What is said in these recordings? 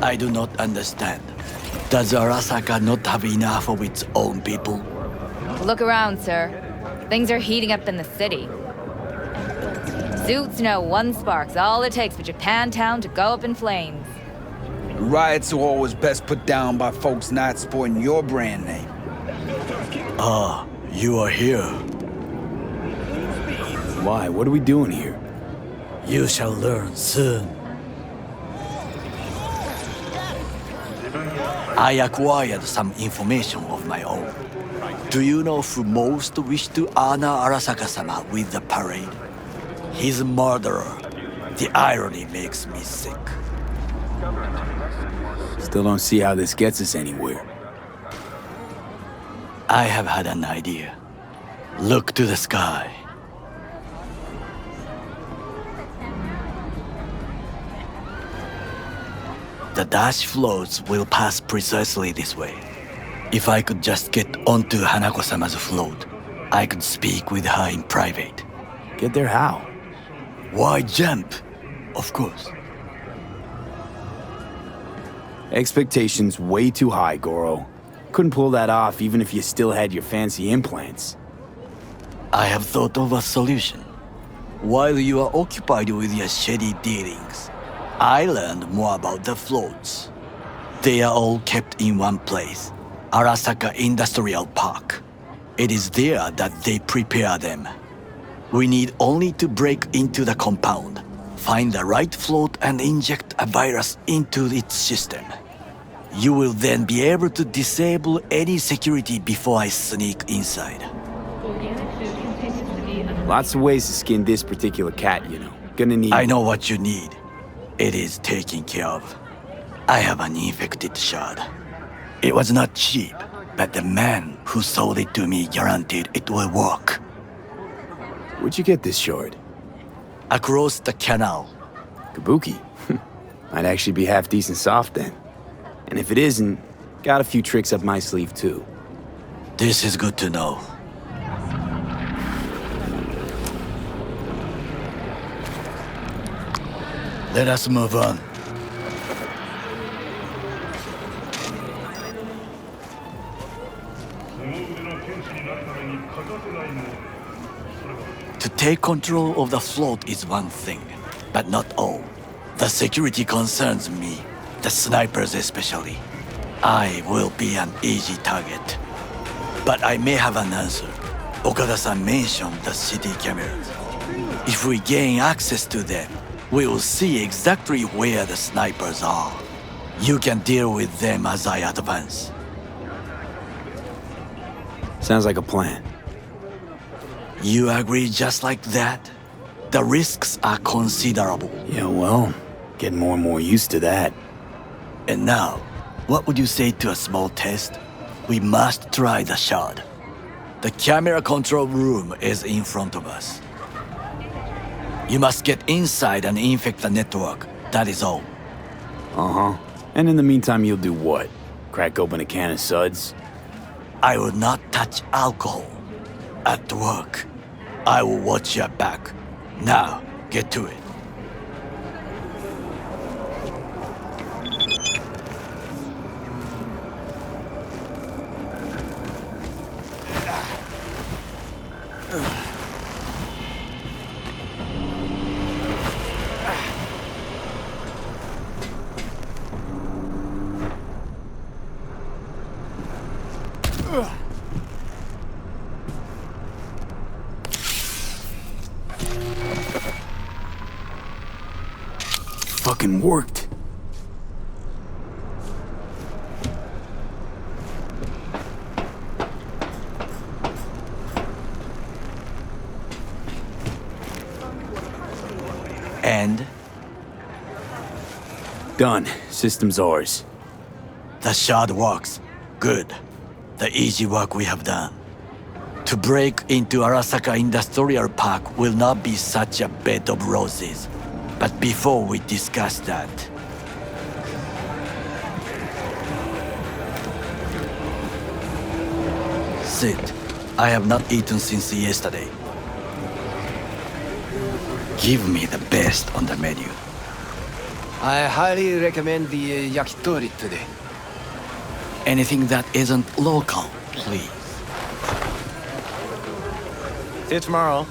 I do not understand. Does Arasaka not have enough of its own people? Look around, sir. Things are heating up in the city. Suits know one spark's all it takes for Japantown to go up in flames. Riots are always best put down by folks not sporting your brand name. Ah, you are here. Why? What are we doing here? You shall learn soon. I acquired some information of my own. Do you know who most wished to honor Arasaka-sama with the parade? His murderer. The irony makes me sick. Still don't see how this gets us anywhere. I have had an idea. Look to the sky. The dash floats will pass precisely this way. If I could just get onto Hanako-sama's float, I could speak with her in private. Get there how? Why jump? Of course. Expectations way too high, Goro. Couldn't pull that off even if you still had your fancy implants. I have thought of a solution. While you are occupied with your shady dealings, I learned more about the floats. They are all kept in one place, Arasaka Industrial Park. It is there that they prepare them. We need only to break into the compound, find the right float and inject a virus into its system. You will then be able to disable any security before I sneak inside. Lots of ways to skin this particular cat, you know. Gonna need... I know what you need. It is taken care of. I have an infected shard. It was not cheap, but the man who sold it to me guaranteed it will work. Where'd you get this shard? Across the canal. Kabuki? Might actually be half decent soft then. And if it isn't, got a few tricks up my sleeve too. This is good to know. Let us move on. To take control of the float is one thing, but not all. The security concerns me, the snipers especially. I will be an easy target. But I may have an answer. Okada-san mentioned the city cameras. If we gain access to them, we will see exactly where the snipers are. You can deal with them as I advance. Sounds like a plan. You agree just like that? The risks are considerable. Yeah, well, getting more and more used to that. And now, what would you say to a small test? We must try the shard. The camera control room is in front of us. You must get inside and infect the network. That is all. Uh-huh. And in the meantime, you'll do what? Crack open a can of suds? I will not touch alcohol. At work, I will watch your back. Now, get to it. Fucking worked. And? Done. System's ours. The shard works. Good. The easy work we have done. To break into Arasaka Industrial Park will not be such a bed of roses. But before we discuss that... Sit. I have not eaten since yesterday. Give me the best on the menu. I highly recommend the yakitori today. Anything that isn't local, please. See you tomorrow.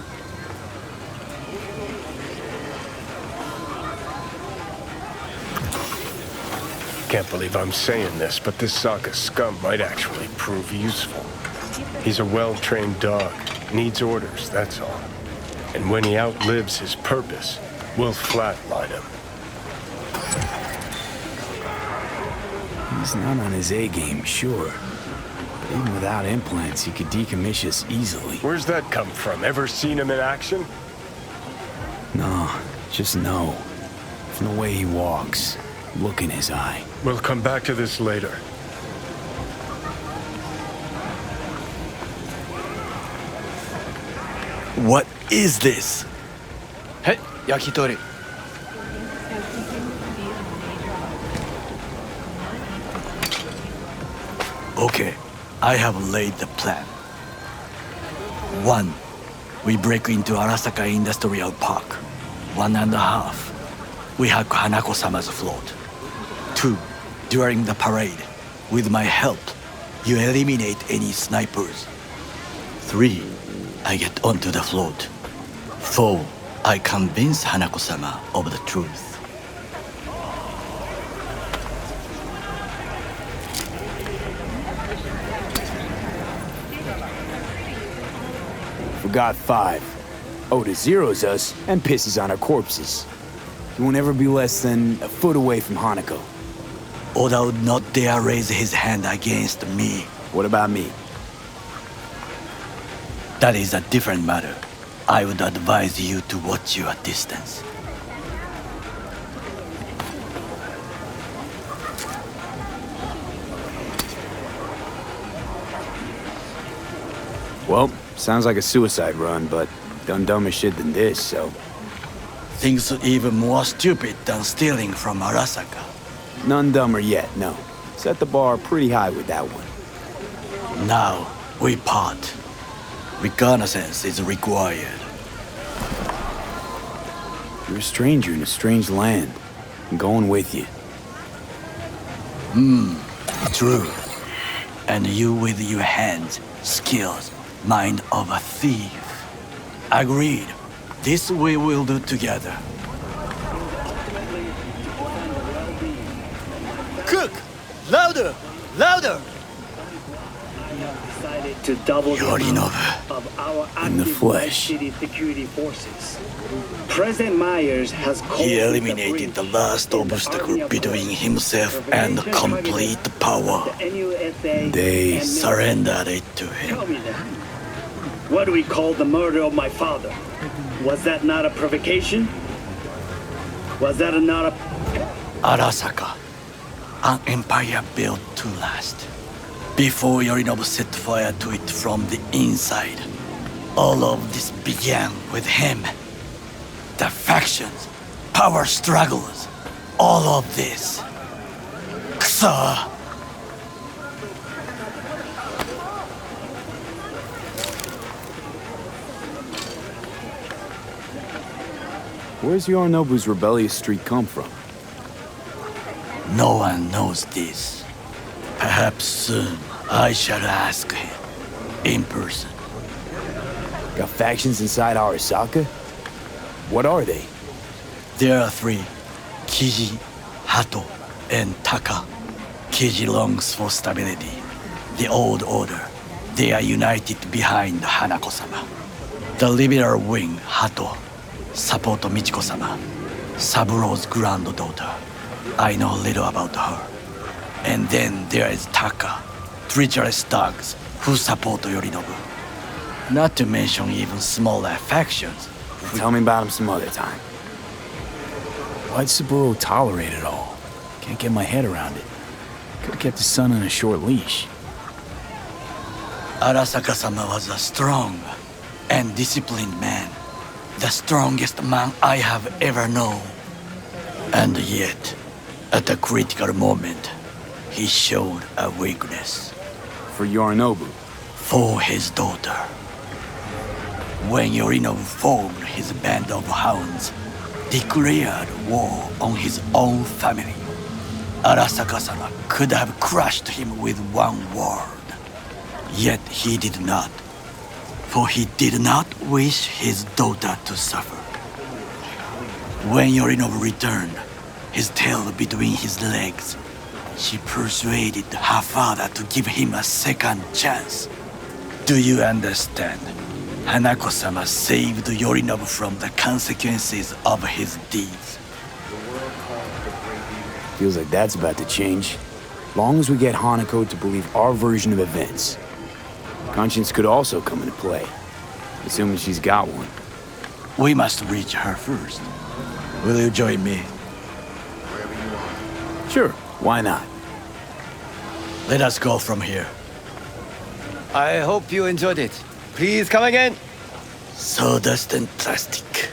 Can't believe I'm saying this, but this Sokka scum might actually prove useful. He's a well-trained dog, needs orders, that's all. And when he outlives his purpose, we'll flatline him. He's not on his A game, sure. But even without implants, he could decommission us easily. Where's that come from? Ever seen him in action? No, just no. From the way he walks, look in his eye. We'll come back to this later. What is this? Hey, yakitori. Okay, I have laid the plan. 1. We break into Arasaka Industrial Park. 1.5. We hack Hanako-sama's float. 2. During the parade, with my help, you eliminate any snipers. 3. I get onto the float. 4. I convince Hanako-sama of the truth. Forgot 5. Oda zeros us and pisses on our corpses. He won't ever be less than a foot away from Hanako. Oda would not dare raise his hand against me. What about me? That is a different matter. I would advise you to watch your distance. Well, sounds like a suicide run, but done dumber shit than this, so... Things even more stupid than stealing from Arasaka. None dumber yet, no. Set the bar pretty high with that one. Now, we part. Reconnaissance is required. You're a stranger in a strange land. I'm going with you. True. And you with your hands, skills, mind of a thief. Agreed. This we will do together. Cook! Louder! Louder! To double the amount Yorinobu. of our In the active flesh. city security forces. President Myers has called He the eliminated the breach last in the obstacle Army of between North himself for and major complete targets power. of the NUSA They and Surrendered it to Tell him. me that. What do we call the murder of my father? Was that not a provocation? Was that not a... Arasaka. An empire built to last. Before Yorinobu set fire to it from the inside. All of this began with him. The factions, power struggles, all of this. Kusa! Where's Yorinobu's rebellious streak come from? No one knows this. Perhaps soon I shall ask him in person. Got factions inside Arasaka? What are they? There are 3. Kiji, Hato, and Taka. Kiji longs for stability. The old order. They are united behind Hanako-sama. The liberal wing, Hato, support Michiko-sama, Saburo's granddaughter. I know little about her. And then there is Taka, treacherous dogs who support Yorinobu. Not to mention even smaller factions. Tell me about him some other time. Why'd Saburo tolerate it all? Can't get my head around it. Could've kept his son on a short leash. Arasaka-sama was a strong and disciplined man. The strongest man I have ever known. And yet, at a critical moment, he showed a weakness. For Yorinobu. For his daughter. When Yorinobu formed his band of hounds, declared war on his own family. Arasaka-sama could have crushed him with one word. Yet he did not, for he did not wish his daughter to suffer. When Yorinobu returned, his tail between his legs, she persuaded her father to give him a second chance. Do you understand? Hanako-sama saved Yorinobu from the consequences of his deeds. Feels like that's about to change. Long as we get Hanako to believe our version of events. Conscience could also come into play, assuming she's got one. We must reach her first. Will you join me? Sure, why not? Let us go from here. I hope you enjoyed it. Please come again. Sawdust and plastic.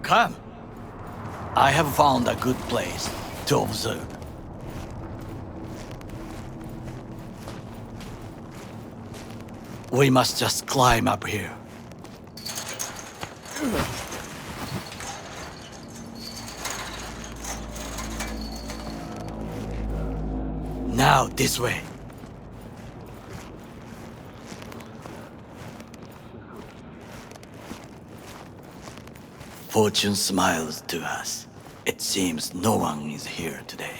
Come. I have found a good place to observe. We must just climb up here. Now, this way. Fortune smiles to us. It seems no one is here today.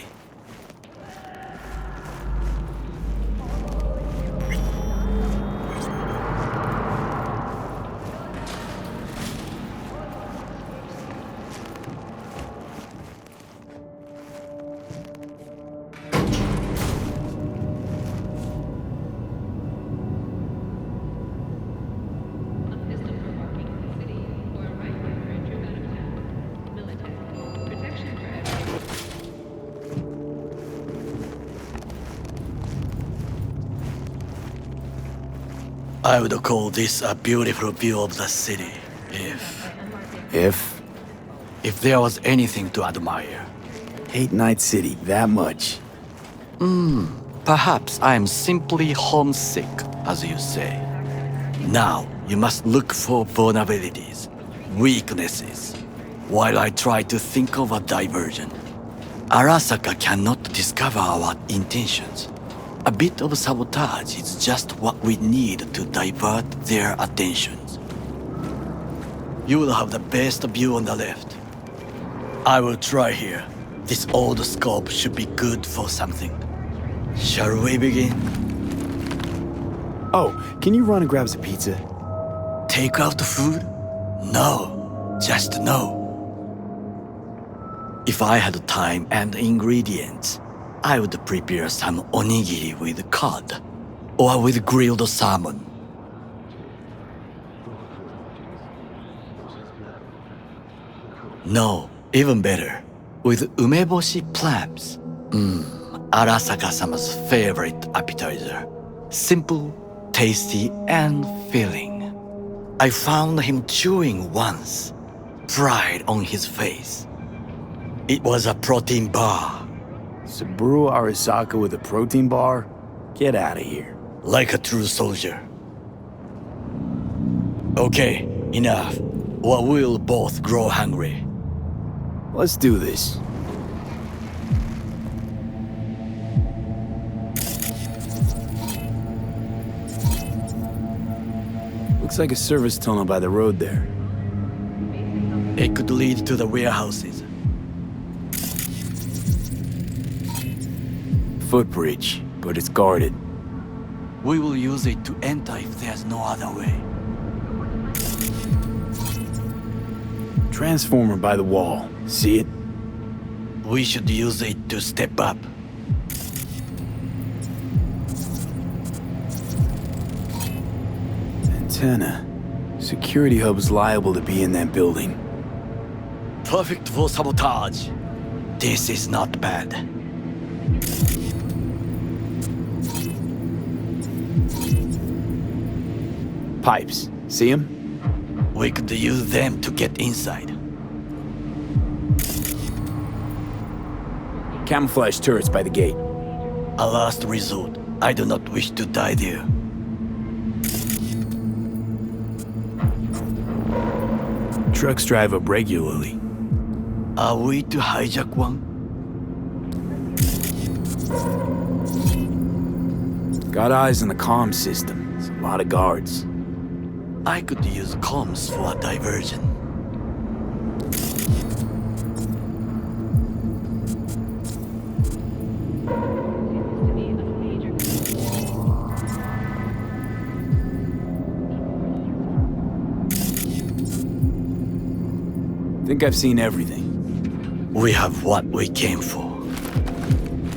I would call this a beautiful view of the city, if there was anything to admire. Hate Night City that much. Perhaps I am simply homesick, as you say. Now, you must look for vulnerabilities, weaknesses, while I try to think of a diversion. Arasaka cannot discover our intentions. A bit of sabotage is just what we need to divert their attentions. You will have the best view on the left. I will try here. This old scope should be good for something. Shall we begin? Oh, can you run and grab some pizza? Take out food? No, just no. If I had time and ingredients, I would prepare some onigiri with cod, or with grilled salmon. No, even better, with umeboshi clams. Arasaka-sama's favorite appetizer. Simple, tasty, and filling. I found him chewing once, pride on his face. It was a protein bar. Saburo Arasaka with a protein bar? Get out of here. Like a true soldier. Okay, enough, or we'll both grow hungry. Let's do this. Looks like a service tunnel by the road there. It could lead to the warehouses. Footbridge, but it's guarded. We will use it to enter if there's no other way. Transformer by the wall. See it? We should use it to step up. Antenna. Security hub's liable to be in that building. Perfect for sabotage. This is not bad. Pipes. See 'em? We could use them to get inside. Camouflage turrets by the gate. A last resort. I do not wish to die there. Trucks drive up regularly. Are we to hijack one? Got eyes on the comm system. There's a lot of guards. I could use comms for a diversion. Think I've seen everything. We have what we came for.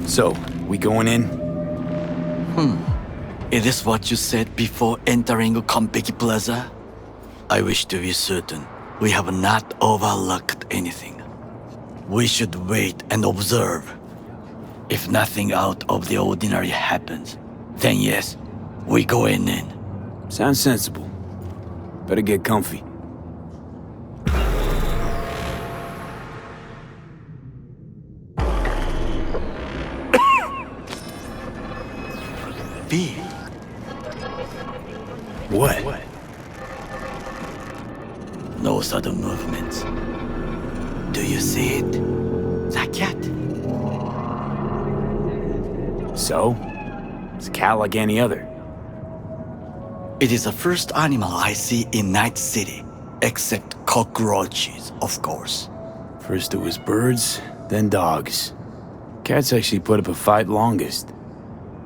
So, we going in? It is what you said before entering Konpeki Plaza? I wish to be certain we have not overlooked anything. We should wait and observe. If nothing out of the ordinary happens, then yes, we go in. Sounds sensible. Better get comfy. B. What? No sudden movements. Do you see it? The cat. So? It's a cat like any other. It is the first animal I see in Night City, except cockroaches, of course. First it was birds, then dogs. Cats actually put up a fight longest.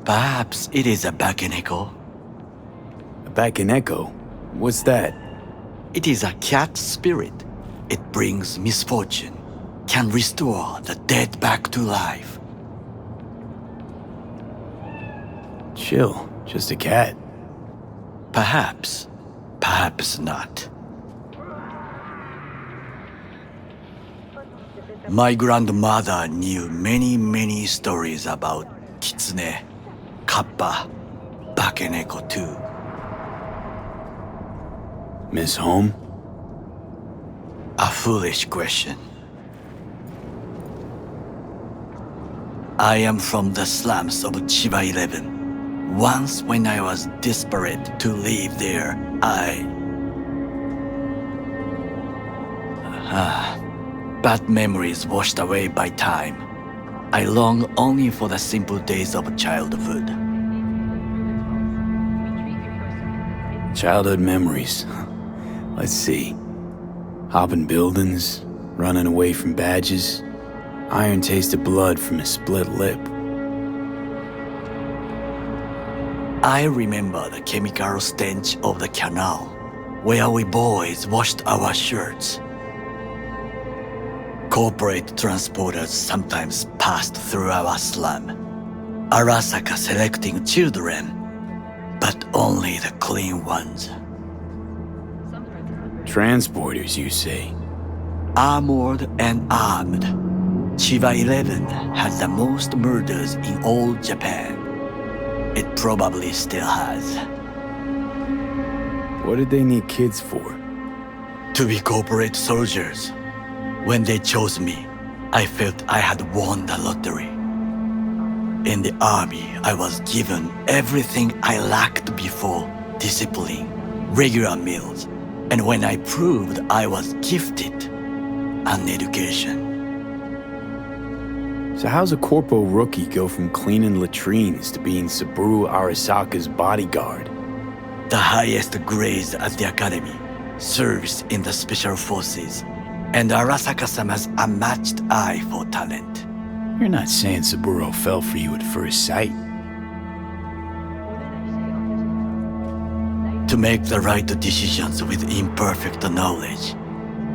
Perhaps it is a Bakeneko. A Bakeneko? What's that? It is a cat spirit. It brings misfortune, can restore the dead back to life. Chill, just a cat. Perhaps, perhaps not. My grandmother knew many stories about Kitsune, Kappa, Bakeneko too. Miss Home? A foolish question. I am from the slums of Chiba 11. Once when I was desperate to live there, bad memories washed away by time. I long only for the simple days of childhood. Childhood memories. Let's see. Hopping buildings, running away from badges, iron tasted blood from a split lip. I remember the chemical stench of the canal, where we boys washed our shirts. Corporate transporters sometimes passed through our slum, Arasaka selecting children, but only the clean ones. Transporters, you say? Armored and armed, Chiba 11 has the most murders in all Japan. It probably still has. What did they need kids for? To be corporate soldiers. When they chose me, I felt I had won the lottery. In the army, I was given everything I lacked before: discipline, regular meals, and when I proved I was gifted, an education. So how's a corpo rookie go from cleaning latrines to being Saburo Arasaka's bodyguard? The highest grades at the academy, service in the special forces, and Arasaka-sama's unmatched eye for talent. You're not saying Saburo fell for you at first sight. To make the right decisions with imperfect knowledge,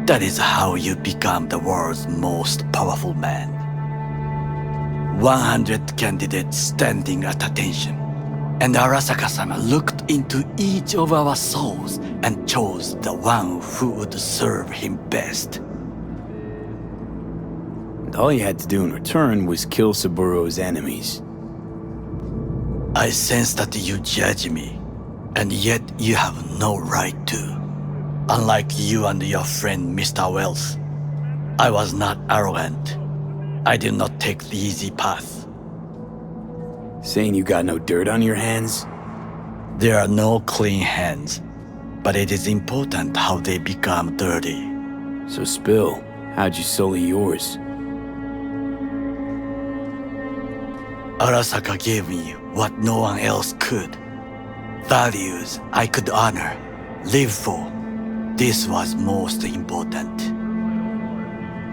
that is how you become the world's most powerful man. 100 candidates standing at attention, and Arasaka-sama looked into each of our souls and chose the one who would serve him best. And all you had to do in return was kill Saburo's enemies. I sense that you judge me, and yet you have no right to. Unlike you and your friend Mr. Wells, I was not arrogant. I did not take the easy path. Saying you got no dirt on your hands? There are no clean hands, but it is important how they become dirty. So spill, how'd you sully yours? Arasaka gave me what no one else could. Values I could honor, live for. This was most important.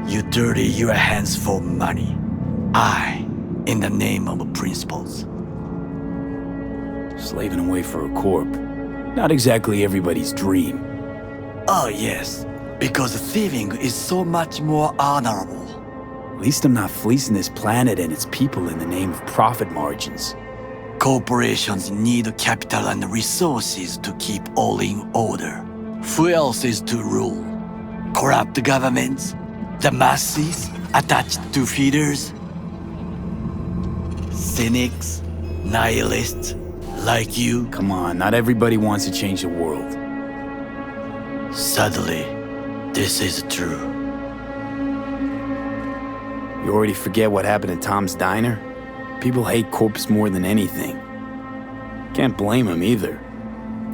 You dirty your hands for money. I, in the name of principles. Slaving away for a corp. Not exactly everybody's dream. Oh yes, because thieving is so much more honorable. At least I'm not fleecing this planet and its people in the name of profit margins. Corporations need capital and resources to keep all in order. Who else is to rule? Corrupt governments? The masses attached to feeders? Cynics? Nihilists? Like you? Come on, not everybody wants to change the world. Sadly, this is true. You already forget what happened at Tom's Diner? People hate corpse more than anything. Can't blame them either.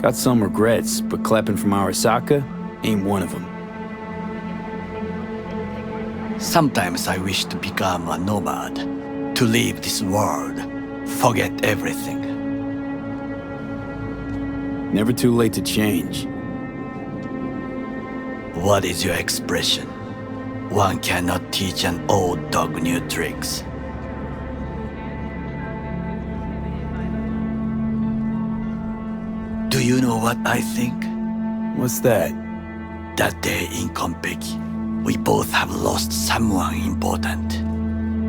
Got some regrets, but clapping from Arasaka ain't one of them. Sometimes I wish to become a nomad, to leave this world, forget everything. Never too late to change. What is your expression? One cannot teach an old dog new tricks. Do you know what I think? What's that? That day in Konpeki, we both have lost someone important.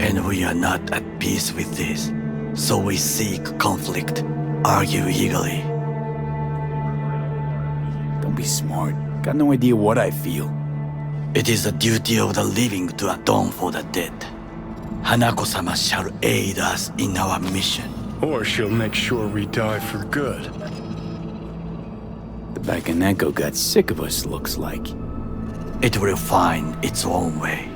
And we are not at peace with this. So we seek conflict, argue eagerly. Don't be smart. Got no idea what I feel. It is the duty of the living to atone for the dead. Hanako-sama shall aid us in our mission. Or she'll make sure we die for good. The Bakaneko got sick of us, looks like. It will find its own way.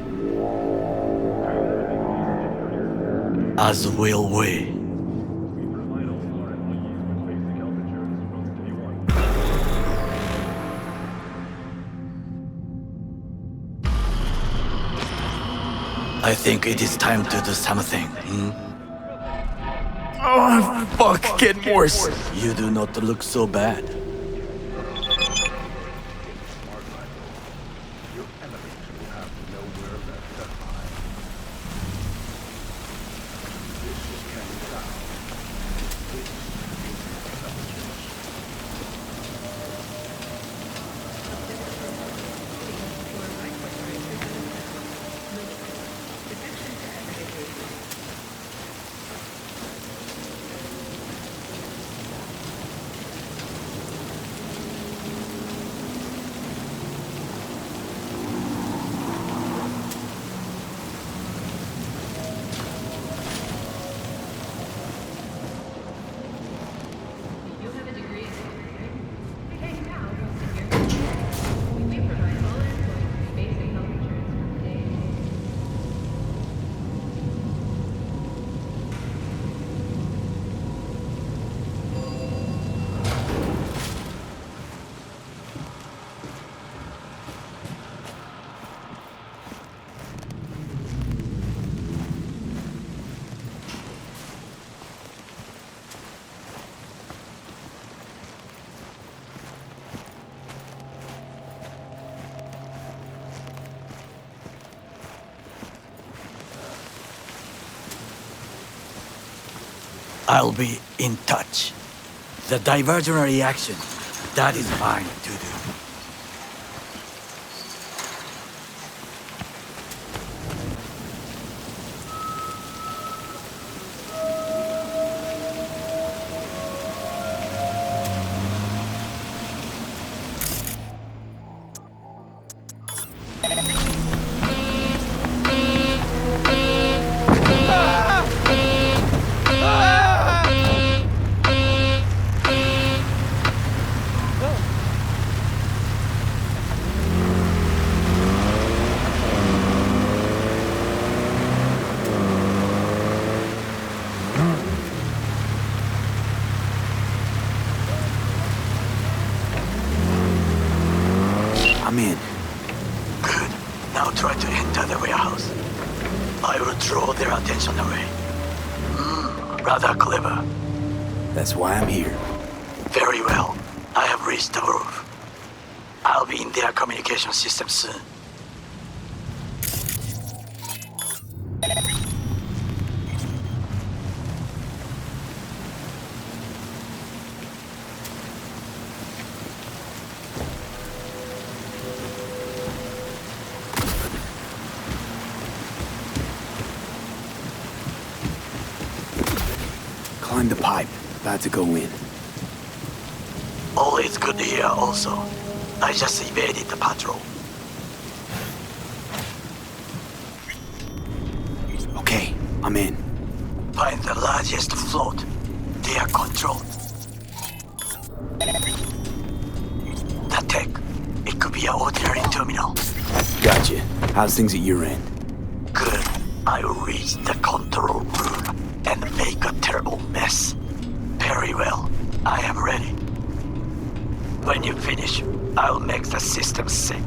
As will we. I think it is time to do something. Oh, fuck, getting worse. You do not look so bad. I'll be in touch. The diversionary reaction, that is mine to do. I will draw their attention away. Rather clever. That's why I'm here. Very well. I have reached the roof. I'll be in their communication system soon. Climb the pipe. About to go in. Always good here also. I just evaded the patrol. Okay, I'm in. Find the largest float. They are controlled. That tech. It could be an ordinary terminal. Gotcha. How's things at your end? Good. I will reach the control room and make a terrible mess. Very well. I am ready. When you finish, I'll make the system sick.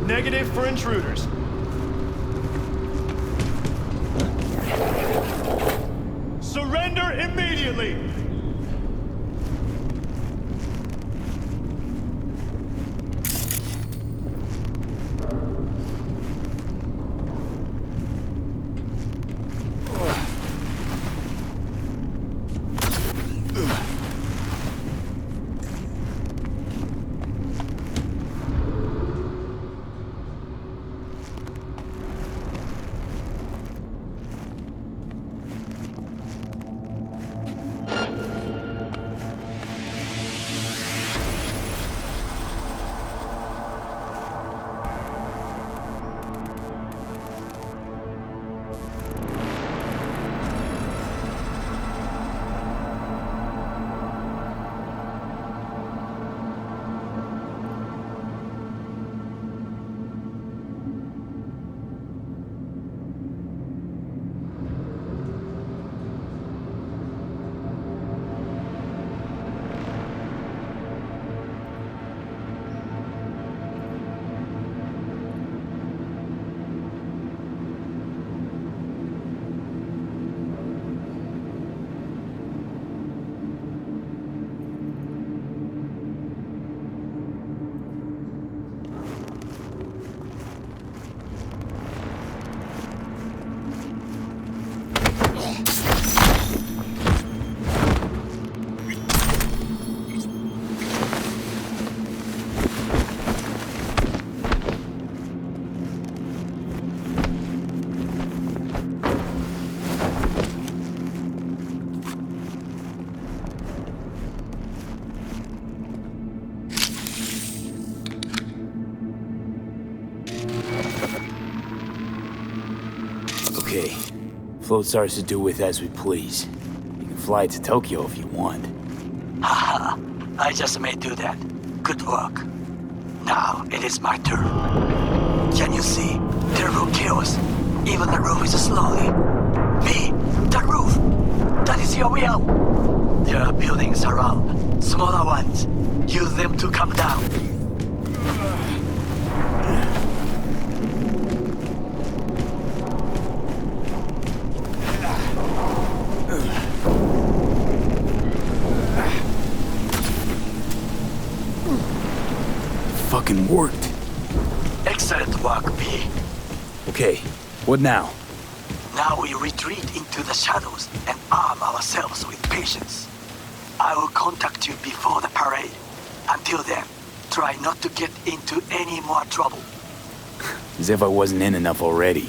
Negative for intruders. Surrender immediately! Floats ours to do with as we please. You can fly to Tokyo if you want. Haha, I just may do that. Good work. Now it is my turn. Can you see? Terrible chaos. Even the roof is slowly. Me, the roof. That is your way out. There are buildings around, smaller ones. Use them to come down. Fucking worked. Excellent work, B. Okay, what now? Now we retreat into the shadows and arm ourselves with patience. I will contact you before the parade. Until then, try not to get into any more trouble. As if I wasn't in enough already.